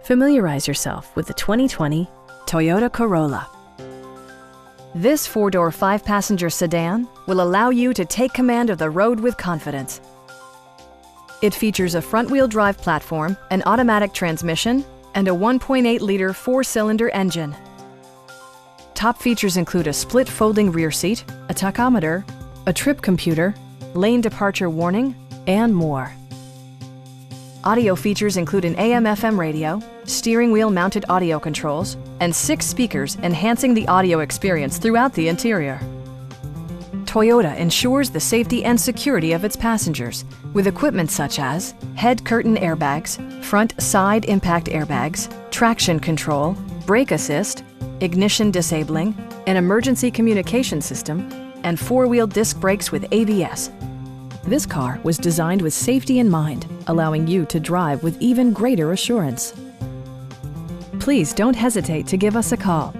Familiarize yourself with the 2020 Toyota Corolla. This four-door, five-passenger sedan will allow you to take command of the road with confidence. It features a front-wheel drive platform, an automatic transmission, and a 1.8-liter four-cylinder engine. Top features include a split folding rear seat, a tachometer, a trip computer, lane departure warning, and more. Audio features include an AM/FM radio, steering wheel mounted audio controls, and 6 speakers enhancing the audio experience throughout the interior. Toyota ensures the safety and security of its passengers with equipment such as head curtain airbags, front side impact airbags, traction control, brake assist, ignition disabling, an emergency communication system, and 4-wheel disc brakes with ABS. This car was designed with safety in mind, allowing you to drive with even greater assurance. Please don't hesitate to give us a call.